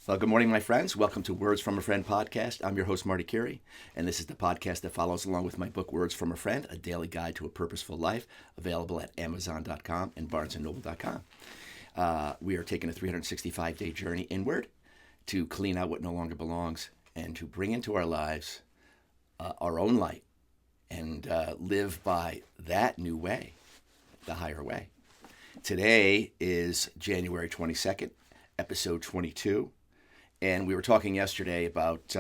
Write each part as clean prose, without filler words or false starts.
Well, good morning, my friends. Welcome to Words from a Friend podcast. I'm your host, Marty Curie, and this is the podcast that follows along with my book, Words from a Friend, a daily guide to a purposeful life, available at Amazon.com and BarnesandNoble.com. We are taking a 365-day journey inward to clean out what no longer belongs and to bring into our lives our own light and live by that new way, the higher way. Today is January 22nd, episode 22. And we were talking yesterday about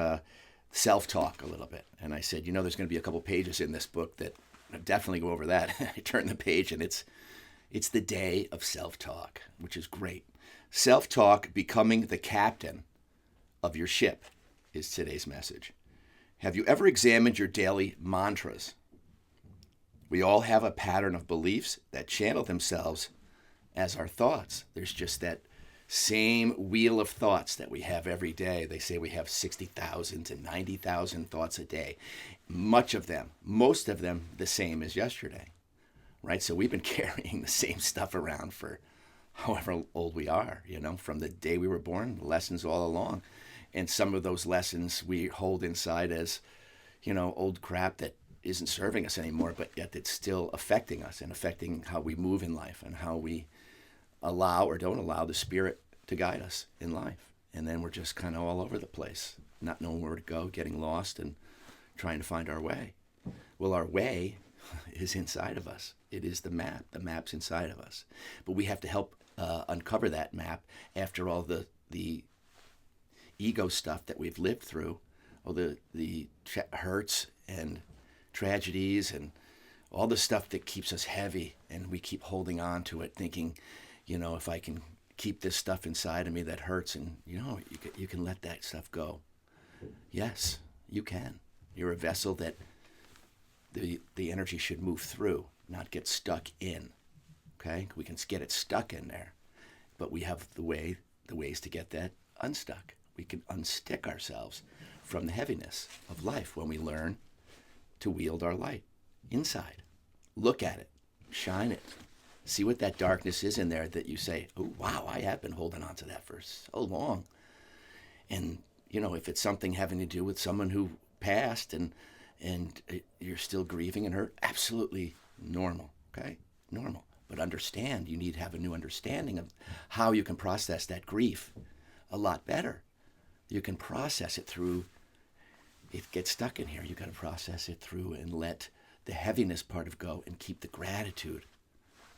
self-talk a little bit. And I said, there's going to be a couple pages in this book that definitely go over that. I turned the page and it's the day of self-talk, which is great. Self-talk, becoming the captain of your ship, is today's message. Have you ever examined your daily mantras? We all have a pattern of beliefs that channel themselves as our thoughts. There's just that same wheel of thoughts that we have every day. They say we have 60,000 to 90,000 thoughts a day. Most of them, the same as yesterday, right? So we've been carrying the same stuff around for however old we are, from the day we were born, lessons all along. And some of those lessons we hold inside as, old crap that isn't serving us anymore, but yet it's still affecting us and affecting how we move in life and how we allow or don't allow the Spirit to guide us in life. And then we're just kind of all over the place, not knowing where to go, getting lost and trying to find our way. Well, our way is inside of us. It is the map. The map's inside of us. But we have to help uncover that map after all the ego stuff that we've lived through, all the hurts and tragedies and all the stuff that keeps us heavy, and we keep holding on to it thinking, if I can keep this stuff inside of me that hurts, and you can let that stuff go. Yes, you can. You're a vessel that the energy should move through, not get stuck in. Okay? We can get it stuck in there, but we have the ways to get that unstuck. We can unstick ourselves from the heaviness of life when we learn to wield our light inside. Look at it, shine it. See what that darkness is in there that you say, oh, wow, I have been holding on to that for so long. And, if it's something having to do with someone who passed and you're still grieving and hurt, absolutely normal, okay? Normal. But understand, you need to have a new understanding of how you can process that grief a lot better. You can process it through, it gets stuck in here, you got to process it through and let the heaviness part of go and keep the gratitude.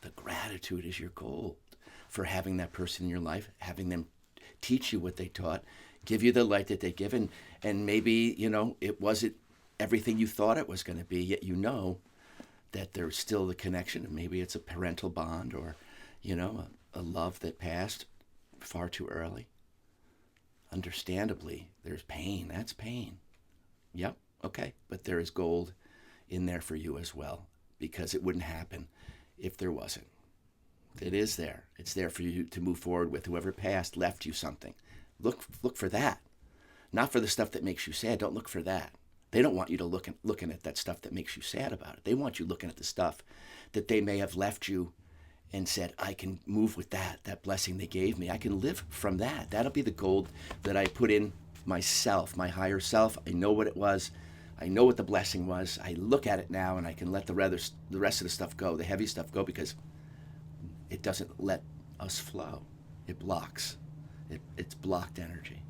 The gratitude is your gold for having that person in your life, having them teach you what they taught, give you the light that they give, and maybe, it wasn't everything you thought it was going to be, yet that there's still the connection, and maybe it's a parental bond or, a love that passed far too early. Understandably, there's pain. That's pain. Yep, okay, but there is gold in there for you as well, because it wouldn't happen if there wasn't. It is there. It's there for you to move forward with. Whoever passed left you something. Look for that. Not for the stuff that makes you sad. Don't look for that. They don't want you to looking at that stuff that makes you sad about it. They want you looking at the stuff that they may have left you and said, I can move with that blessing they gave me. I can live from that. That'll be the gold that I put in myself, my higher self. I know what it was. I know what the blessing was. I look at it now and I can let the rest of the stuff go, the heavy stuff go, because it doesn't let us flow. It blocks. It's blocked energy.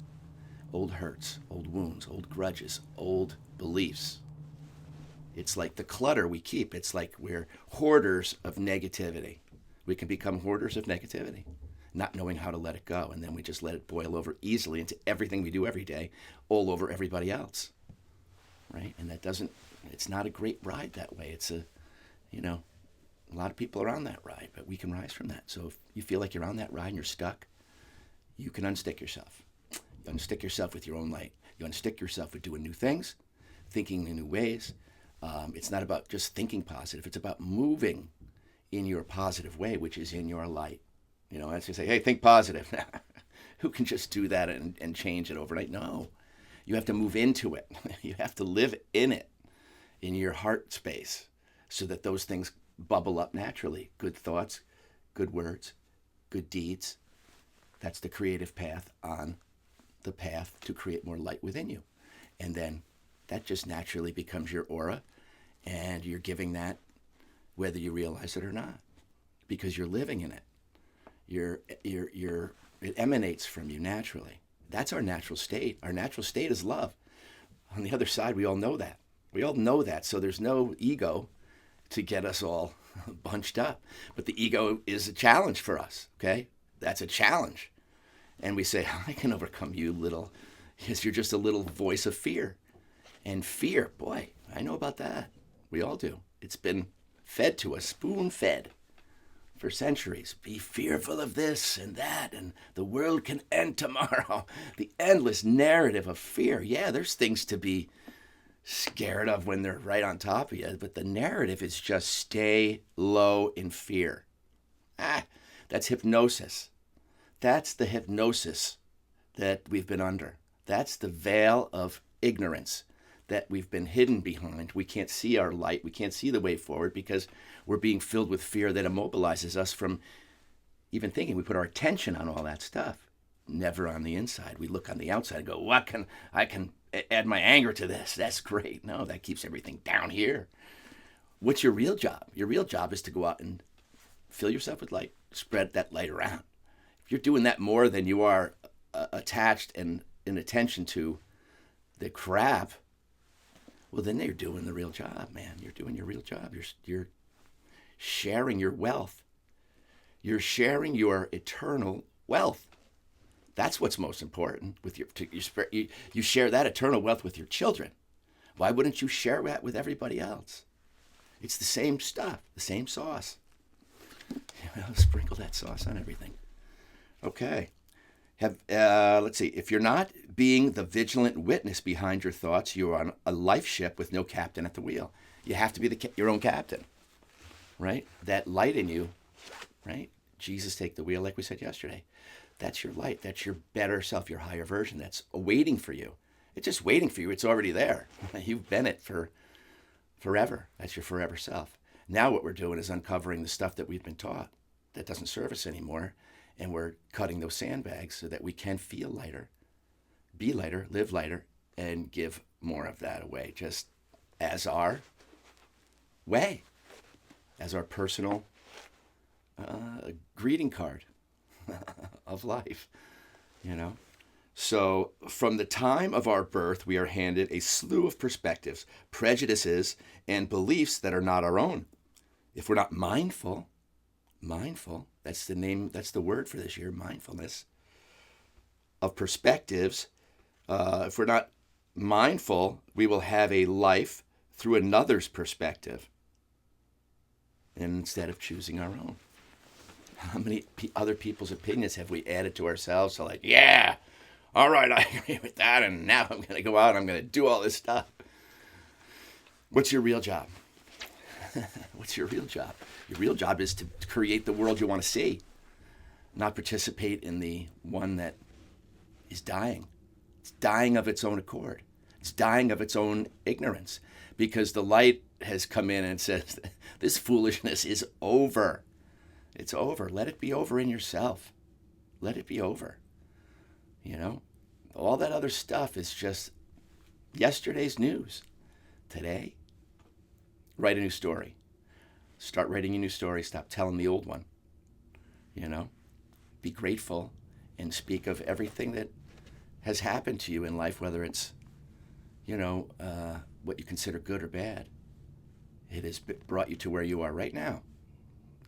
Old hurts, old wounds, old grudges, old beliefs. It's like the clutter we keep. It's like we're hoarders of negativity. We can become hoarders of negativity, not knowing how to let it go. And then we just let it boil over easily into everything we do every day, all over everybody else. Right? And it's not a great ride that way. It's a lot of people are on that ride, but we can rise from that. So if you feel like you're on that ride and you're stuck, you can unstick yourself. You unstick yourself with your own light. You unstick yourself with doing new things, thinking in new ways. It's not about just thinking positive. It's about moving in your positive way, which is in your light. As you say, hey, think positive. Who can just do that and change it overnight? No. You have to move into it. You have to live in it, in your heart space, so that those things bubble up naturally. Good thoughts, good words, good deeds. That's the creative path on the path to create more light within you. And then that just naturally becomes your aura, and you're giving that whether you realize it or not, because you're living in it. It emanates from you naturally. That's our natural state. Our natural state is love. On the other side, we all know that. We all know that. So there's no ego to get us all bunched up. But the ego is a challenge for us, okay? That's a challenge. And we say, I can overcome you, little, because you're just a little voice of fear. And fear, boy, I know about that. We all do. It's been fed to us, spoon-fed for centuries. Be fearful of this and that, and the world can end tomorrow. The endless narrative of fear. Yeah, there's things to be scared of when they're right on top of you, but the narrative is just stay low in fear. That's hypnosis. That's the hypnosis that we've been under. That's the veil of ignorance that we've been hidden behind. We can't see our light. We can't see the way forward because we're being filled with fear that immobilizes us from even thinking. We put our attention on all that stuff, never on the inside. We look on the outside and go, I can add my anger to this. That's great. No, that keeps everything down here. What's your real job? Your real job is to go out and fill yourself with light, spread that light around. If you're doing that more than you are attached and in attention to the crap, well, then you're doing the real job, man. You're doing your real job. You're sharing your wealth. You're sharing your eternal wealth. That's what's most important. You share that eternal wealth with your children. Why wouldn't you share that with everybody else? It's the same stuff, the same sauce. Sprinkle that sauce on everything. Okay. Let's see. If you're not being the vigilant witness behind your thoughts, you're on a life ship with no captain at the wheel. You have to be your own captain, right? That light in you, right? Jesus, take the wheel, like we said yesterday. That's your light. That's your better self, your higher version. That's waiting for you. It's just waiting for you. It's already there. You've been it for forever. That's your forever self. Now what we're doing is uncovering the stuff that we've been taught that doesn't serve us anymore. And we're cutting those sandbags so that we can feel lighter, be lighter, live lighter, and give more of that away just as our way, as our personal greeting card of life, So from the time of our birth, we are handed a slew of perspectives, prejudices, and beliefs that are not our own. If we're not mindful, that's the word for this year, mindfulness, of perspectives. If we're not mindful, we will have a life through another's perspective instead of choosing our own. How many other people's opinions have we added to ourselves? So like, yeah, all right, I agree with that, and now I'm going to go out and I'm going to do all this stuff. What's your real job? What's your real job? Your real job is to create the world you want to see, not participate in the one that is dying. It's dying of its own accord. It's dying of its own ignorance because the light has come in and says, this foolishness is over. It's over. Let it be over in yourself. Let it be over. All that other stuff is just yesterday's news. Today, write a new story. Start writing a new story. Stop telling the old one. Be grateful and speak of everything that has happened to you in life, whether it's, what you consider good or bad. It has brought you to where you are right now.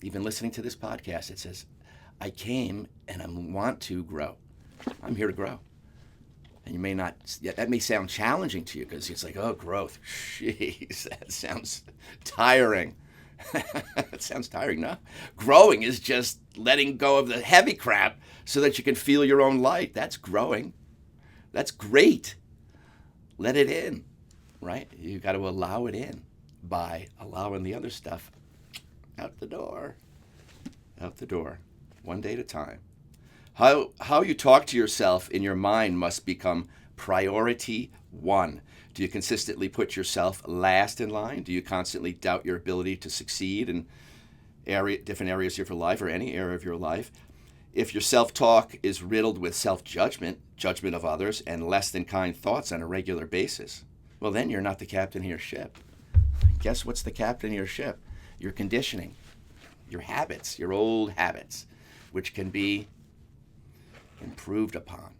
Even listening to this podcast, it says, I came and I want to grow. I'm here to grow. And you may not, that may sound challenging to you because it's like, oh, growth. Jeez, that sounds tiring. It sounds tiring, no? Growing is just letting go of the heavy crap so that you can feel your own light. That's growing. That's great. Let it in, right? You got to allow it in by allowing the other stuff out the door. Out the door. One day at a time. How you talk to yourself in your mind must become priority one. Do you consistently put yourself last in line? Do you constantly doubt your ability to succeed in different areas of your life or any area of your life? If your self-talk is riddled with self-judgment, judgment of others, and less than kind thoughts on a regular basis, well, then you're not the captain of your ship. Guess what's the captain of your ship? Your conditioning, your habits, your old habits, which can be improved upon.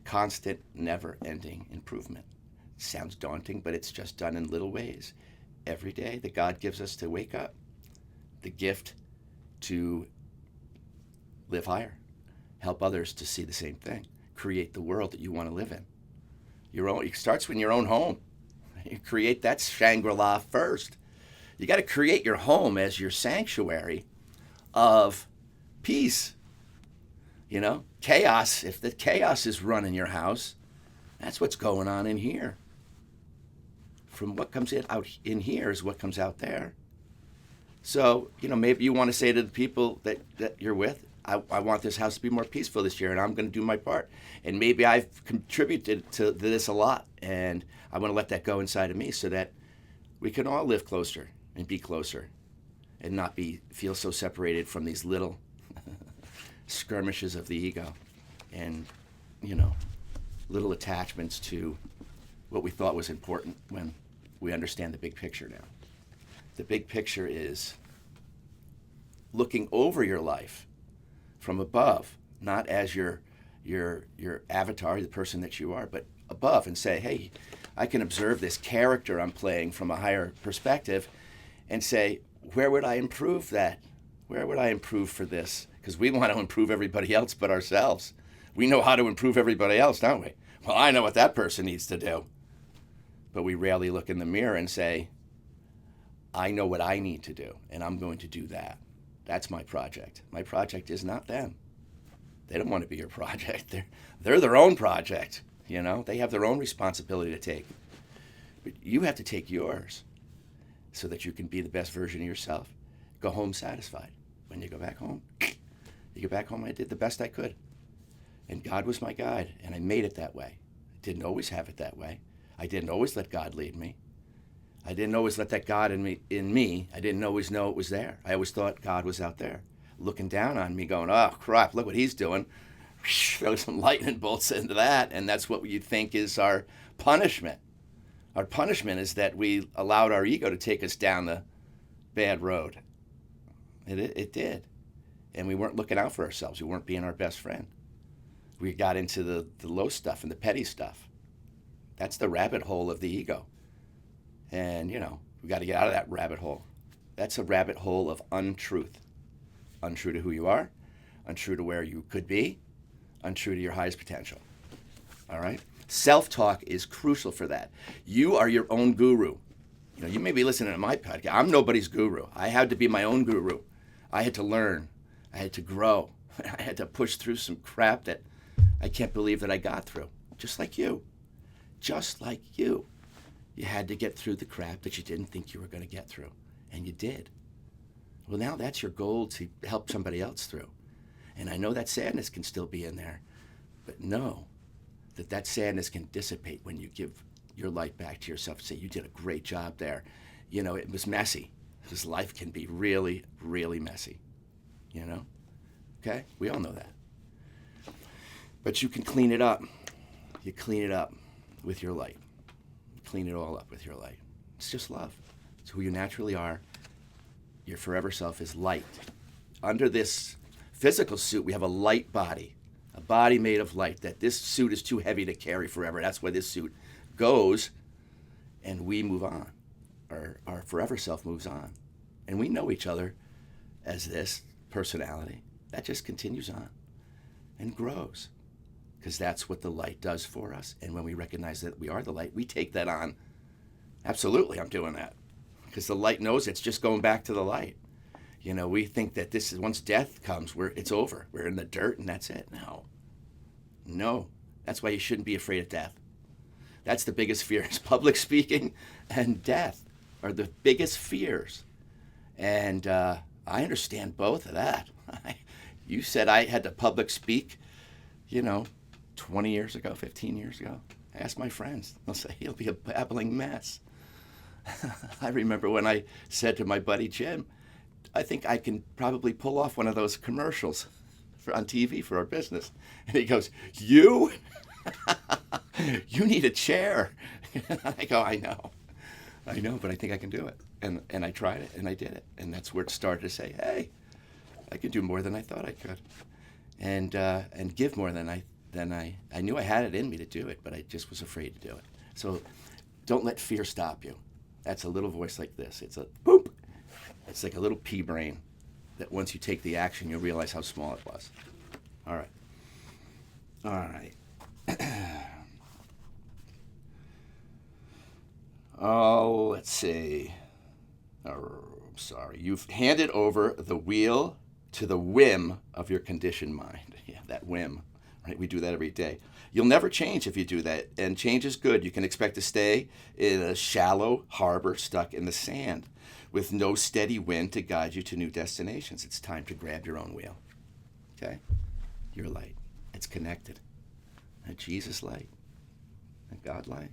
Constant, never-ending improvement. Sounds daunting, but it's just done in little ways. Every day that God gives us to wake up, the gift to live higher, help others to see the same thing, create the world that you want to live in. It starts in your own home. You create that Shangri-La first. You got to create your home as your sanctuary of peace. You know, chaos. If the chaos is running your house, that's what's going on in here. From what comes out in here is what comes out there. So, you know, maybe you want to say to the people that you're with, I want this house to be more peaceful this year, and I'm going to do my part. And maybe I've contributed to this a lot, and I want to let that go inside of me so that we can all live closer and be closer and not feel so separated from these little skirmishes of the ego and, you know, little attachments to what we thought was important when we understand the big picture now. The big picture is looking over your life from above, not as your avatar, the person that you are, but above, and say, hey, I can observe this character I'm playing from a higher perspective and say, where would I improve that? Where would I improve for this? Because we want to improve everybody else but ourselves. We know how to improve everybody else, don't we? Well, I know what that person needs to do. But we rarely look in the mirror and say, I know what I need to do, and I'm going to do that. That's my project. My project is not them. They don't want to be your project. They're their own project, you know? They have their own responsibility to take. But you have to take yours so that you can be the best version of yourself. Go home satisfied. When you go back home, I did the best I could. And God was my guide, and I made it that way. I didn't always have it that way. I didn't always let God lead me. I didn't always let that God in me. I didn't always know it was there. I always thought God was out there, looking down on me, going, oh, crap, look what he's doing. Throw some lightning bolts into that, and that's what you think is our punishment. Our punishment is that we allowed our ego to take us down the bad road. It did. And we weren't looking out for ourselves. We weren't being our best friend. We got into the low stuff and the petty stuff. That's the rabbit hole of the ego. And, you know, we got to get out of that rabbit hole. That's a rabbit hole of untruth. Untrue to who you are, untrue to where you could be, untrue to your highest potential. All right? Self-talk is crucial for that. You are your own guru. You know, you may be listening to my podcast. I'm nobody's guru. I had to be my own guru. I had to learn. I had to grow. I had to push through some crap that I can't believe that I got through. Just like you. Just like you. You had to get through the crap that you didn't think you were going to get through. And you did. Well, now that's your goal, to help somebody else through. And I know that sadness can still be in there. But know that sadness can dissipate when you give your light back to yourself and say, you did a great job there. You know, it was messy. Because life can be really, really messy. You know? Okay? We all know that. But you can clean it up. You clean it up with your light. Clean it all up with your light. It's just love. It's who you naturally are. Your forever self is light. Under this physical suit, we have a light body, a body made of light, that this suit is too heavy to carry forever. That's why this suit goes, and we move on. Our forever self moves on. And we know each other as this personality. That just continues on and grows. Because that's what the light does for us. And when we recognize that we are the light, we take that on. Absolutely, I'm doing that. Because the light knows it's just going back to the light. You know, we think that this is, once death comes, it's over. We're in the dirt and that's it. No. That's why you shouldn't be afraid of death. That's the biggest fear, is public speaking and death are the biggest fears. And I understand both of that. You said I had to public speak, 20 years ago, 15 years ago. I asked my friends. They'll say, it'll be a babbling mess. I remember when I said to my buddy Jim, I think I can probably pull off one of those commercials. on TV for our business. And he goes, you? You need a chair. I go, I know, but I think I can do it. And I tried it, and I did it. And that's where it started to say, hey, I could do more than I thought I could. And give more than I knew I had it in me to do it, but I just was afraid to do it. So don't let fear stop you. That's a little voice like this. It's a boop. It's like a little pea brain that once you take the action, you'll realize how small it was. All right. Oh, let's see. I'm sorry. You've handed over the wheel to the whim of your conditioned mind. Yeah, that whim. Right? We do that every day. You'll never change if you do that, and change is good. You can expect to stay in a shallow harbor stuck in the sand with no steady wind to guide you to new destinations. It's time to grab your own wheel. Okay? Your light. It's connected. A Jesus light, a God light,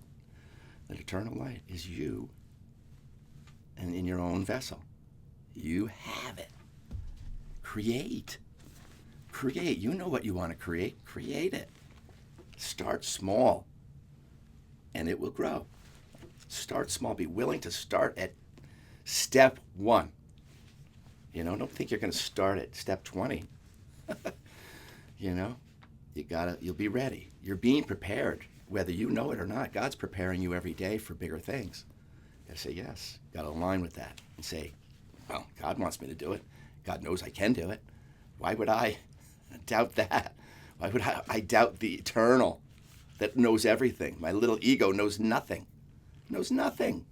an eternal light is you and in your own vessel. You have it. Create. You know what you want to create. Create it. Start small, and it will grow. Start small. Be willing to start at step 1. Don't think you're going to start at step 20. You'll be ready. You're being prepared, whether you know it or not. God's preparing you every day for bigger things. You got to say yes. Got to align with that and say, well, God wants me to do it. God knows I can do it. Why would I doubt that? Why would I doubt the eternal that knows everything? My little ego knows nothing. Knows nothing.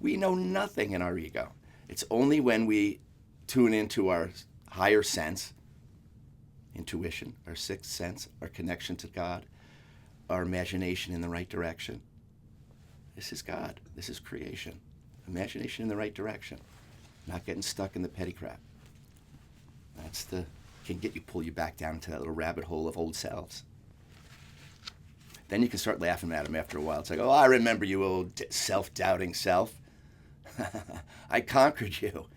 We know nothing in our ego. It's only when we tune into our higher sense, intuition, our sixth sense, our connection to God, our imagination in the right direction. This is God. This is creation. Imagination in the right direction. Not getting stuck in the petty crap. Can pull you back down to that little rabbit hole of old selves. Then you can start laughing at them after a while. It's like, oh, I remember you, old self-doubting self. I conquered you.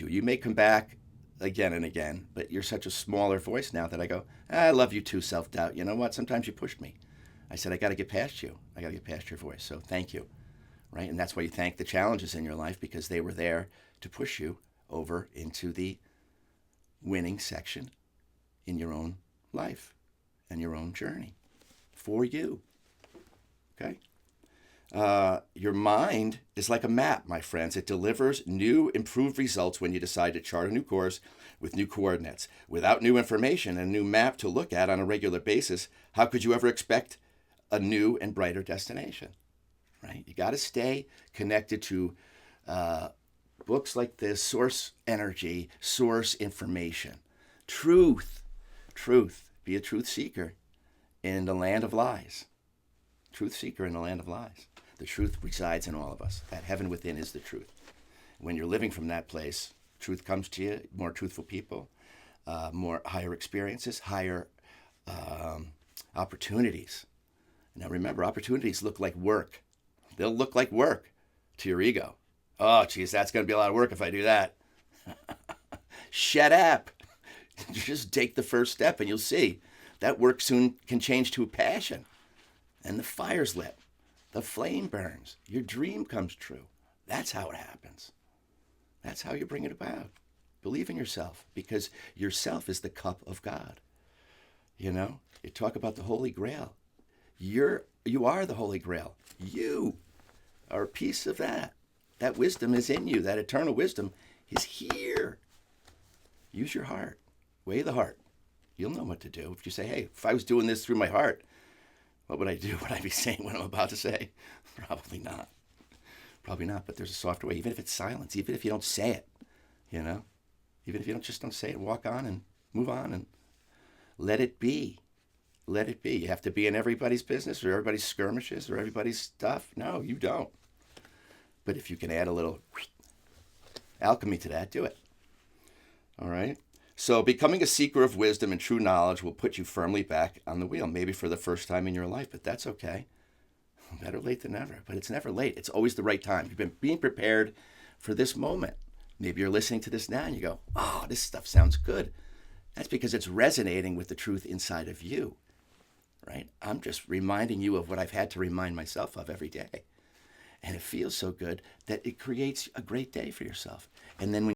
You may come back again and again, but you're such a smaller voice now that I go, I love you too, self-doubt. You know what? Sometimes you pushed me. I said, I got to get past you. I got to get past your voice. So thank you. Right? And that's why you thank the challenges in your life, because they were there to push you over into the winning section in your own life and your own journey for you. Okay? Your mind is like a map, my friends. It delivers new, improved results when you decide to chart a new course with new coordinates. Without new information and a new map to look at on a regular basis, how could you ever expect a new and brighter destination? Right? You got to stay connected to books like this, source energy, source information, truth. Be a truth seeker in the land of lies. Truth seeker in the land of lies. The truth resides in all of us. That heaven within is the truth. When you're living from that place, truth comes to you, more truthful people, more higher experiences, higher opportunities. Now remember, opportunities look like work. They'll look like work to your ego. Oh, geez, that's going to be a lot of work if I do that. Shut up. Just take the first step and you'll see. That work soon can change to a passion. And the fire's lit. The flame burns. Your dream comes true. That's how it happens. That's how you bring it about. Believe in yourself, because yourself is the cup of God. You talk about the Holy Grail. You are the Holy Grail. You are a piece of that. That wisdom is in you. That eternal wisdom is here. Use your heart. Weigh the heart. You'll know what to do. If you say, hey, if I was doing this through my heart, what would I do? Would I be saying what I'm about to say? Probably not. But there's a softer way, even if it's silence, even if you don't say it, even if you don't say it, walk on and move on and let it be. Let it be. You have to be in everybody's business or everybody's skirmishes or everybody's stuff. No, you don't. But if you can add a little alchemy to that, do it. All right? So becoming a seeker of wisdom and true knowledge will put you firmly back on the wheel, maybe for the first time in your life, but that's okay. Better late than never. But it's never late. It's always the right time. You've been being prepared for this moment. Maybe you're listening to this now and you go, oh, this stuff sounds good. That's because it's resonating with the truth inside of you, right? I'm just reminding you of what I've had to remind myself of every day. And it feels so good that it creates a great day for yourself. And then when